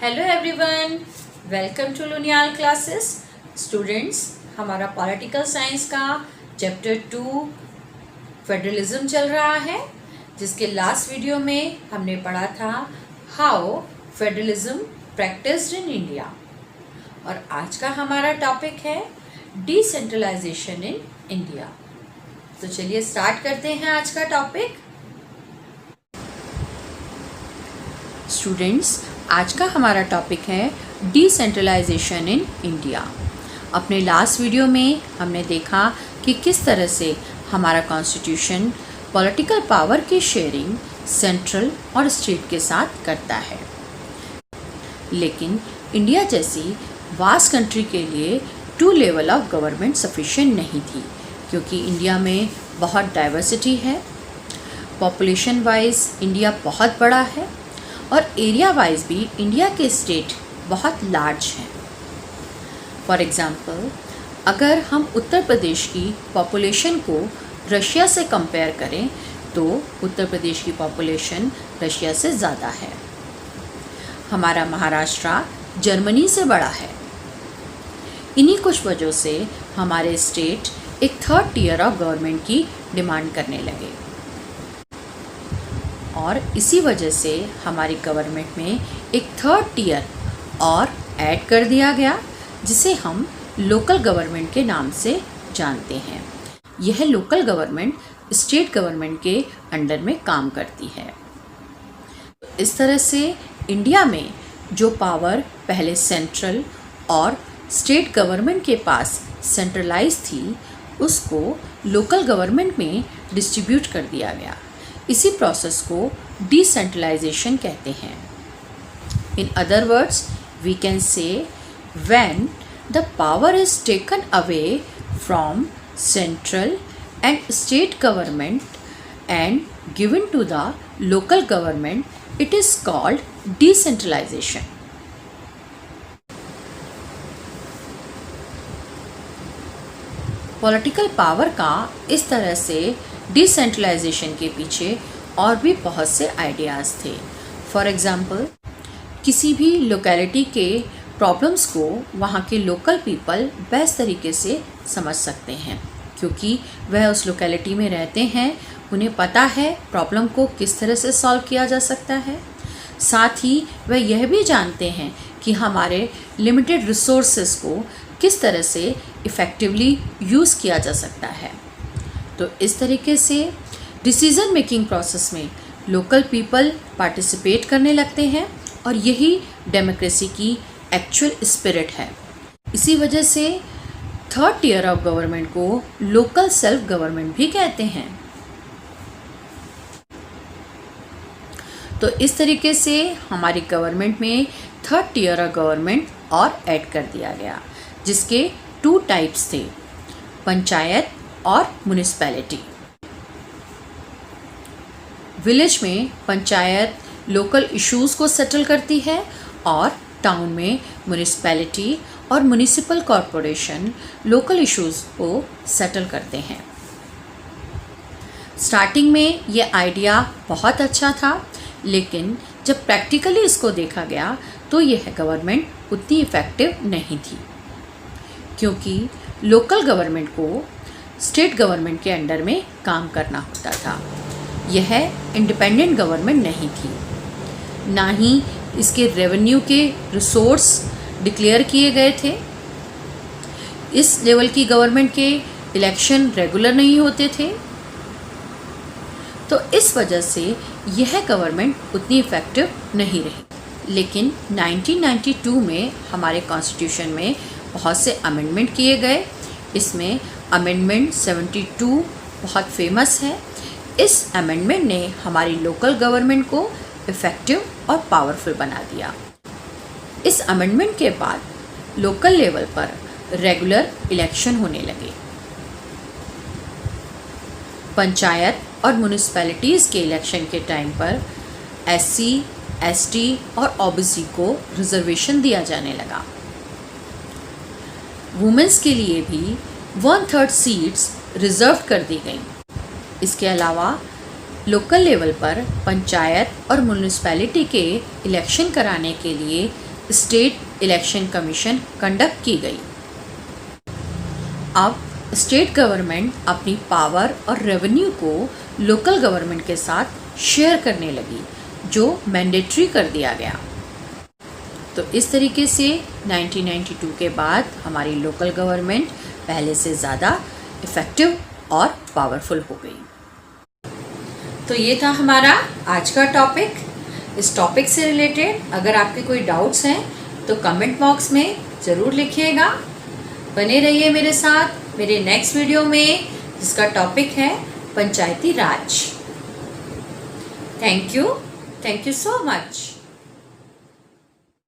Hello everyone, welcome to Luniyal classes. Students, हमारा political science का chapter 2 federalism चल रहा है, जिसके लास्ट वीडियो में हमने पढ़ा था how federalism practised in India. और आज का हमारा टॉपिक है डिसेंट्रलाइजेशन इन इंडिया। तो चलिए स्टार्ट करते हैं आज का टॉपिक। स्टूडेंट्स, आज का हमारा टॉपिक है डिसेंट्रलाइजेशन इन इंडिया। अपने लास्ट वीडियो में हमने देखा कि किस तरह से हमारा कॉन्स्टिट्यूशन पॉलिटिकल पावर की शेयरिंग सेंट्रल और स्टेट के साथ करता है, लेकिन इंडिया जैसी वास्ट कंट्री के लिए 2 लेवल ऑफ गवर्नमेंट सफिशिएंट नहीं थी, क्योंकि इंडिया में बहुत डाइवर्सिटी है। पॉपुलेशन वाइज इंडिया बहुत बड़ा है और एरिया वाइज भी इंडिया के स्टेट बहुत लार्ज हैं। फॉर एग्ज़ाम्पल, अगर हम उत्तर प्रदेश की पॉपुलेशन को रशिया से कंपेयर करें तो उत्तर प्रदेश की पॉपुलेशन रशिया से ज़्यादा है। हमारा महाराष्ट्र जर्मनी से बड़ा है। इन्हीं कुछ वजहों से हमारे स्टेट एक 3rd टियर ऑफ गवर्नमेंट की डिमांड करने लगे, और इसी वजह से हमारी गवर्नमेंट में एक 3rd टियर और ऐड कर दिया गया, जिसे हम लोकल गवर्नमेंट के नाम से जानते हैं। यह लोकल गवर्नमेंट स्टेट गवर्नमेंट के अंडर में काम करती है। इस तरह से इंडिया में जो पावर पहले सेंट्रल और स्टेट गवर्नमेंट के पास सेंट्रलाइज थी, उसको लोकल गवर्नमेंट में डिस्ट्रीब्यूट कर दिया गया। इसी प्रोसेस को डिसेंट्रलाइजेशन कहते हैं। In other words, we can say when the power is taken away from central and state government and given to the local government, it is called decentralisation. Political power का इस तरह से decentralisation के पीछे और भी बहुत से आइडियाज़ थे। फॉर एग्ज़ाम्पल, किसी भी लोकेलिटी के प्रॉब्लम्स को वहाँ के लोकल पीपल बेस्ट तरीके से समझ सकते हैं, क्योंकि वह उस लोकेलिटी में रहते हैं। उन्हें पता है प्रॉब्लम को किस तरह से सॉल्व किया जा सकता है। साथ ही वह यह भी जानते हैं कि हमारे लिमिटेड रिसोर्सेज को किस तरह से इफ़ेक्टिवली यूज़ किया जा सकता है। तो इस तरीके से डिसीज़न मेकिंग प्रोसेस में लोकल पीपल पार्टिसिपेट करने लगते हैं, और यही डेमोक्रेसी की एक्चुअल स्पिरिट है। इसी वजह से 3rd टियर ऑफ गवर्नमेंट को लोकल सेल्फ गवर्नमेंट भी कहते हैं। तो इस तरीके से हमारी गवर्नमेंट में 3rd टियर ऑफ गवर्नमेंट और ऐड कर दिया गया, जिसके 2 टाइप्स थे, पंचायत और म्युनिसिपैलिटी। विलेज में पंचायत लोकल इश्यूज़ को सेटल करती है, और टाउन में म्युनिसिपैलिटी और म्युनिसिपल कॉरपोरेशन लोकल इश्यूज़ को सेटल करते हैं। स्टार्टिंग में ये आइडिया बहुत अच्छा था, लेकिन जब प्रैक्टिकली इसको देखा गया तो यह गवर्नमेंट उतनी इफ़ेक्टिव नहीं थी, क्योंकि लोकल गवर्नमेंट को स्टेट गवर्नमेंट के अंडर में काम करना होता था। यह इंडिपेंडेंट गवर्नमेंट नहीं थी, ना ही इसके रेवेन्यू के रिसोर्स डिक्लेयर किए गए थे। इस लेवल की गवर्नमेंट के इलेक्शन रेगुलर नहीं होते थे। तो इस वजह से यह गवर्नमेंट उतनी इफ़ेक्टिव नहीं रही। लेकिन 1992 में हमारे कॉन्स्टिट्यूशन में बहुत से अमेंडमेंट किए गए। इसमें अमेंडमेंट 72 बहुत फेमस है। इस अमेंडमेंट ने हमारी लोकल गवर्नमेंट को इफ़ेक्टिव और पावरफुल बना दिया। इस अमेंडमेंट के बाद लोकल लेवल पर रेगुलर इलेक्शन होने लगे। पंचायत और म्युनिसिपैलिटीज़ के इलेक्शन के टाइम पर SC, ST और OBC को रिजर्वेशन दिया जाने लगा। वुमेन्स के लिए भी 1/3 सीट्स रिजर्व कर दी गई। इसके अलावा लोकल लेवल पर पंचायत और म्युनिसिपैलिटी के इलेक्शन कराने के लिए स्टेट इलेक्शन कमीशन कंडक्ट की गई। अब स्टेट गवर्नमेंट अपनी पावर और रेवेन्यू को लोकल गवर्नमेंट के साथ शेयर करने लगी, जो मैंडेटरी कर दिया गया। तो इस तरीके से 1992 के बाद हमारी लोकल गवर्नमेंट पहले से ज़्यादा इफ़ेक्टिव और पावरफुल हो गई। तो ये था हमारा आज का टॉपिक। इस टॉपिक से रिलेटेड अगर आपके कोई डाउट्स हैं तो कमेंट बॉक्स में ज़रूर लिखिएगा। बने रहिए मेरे साथ मेरे नेक्स्ट वीडियो में, जिसका टॉपिक है Panchayati Raj. Thank you so much.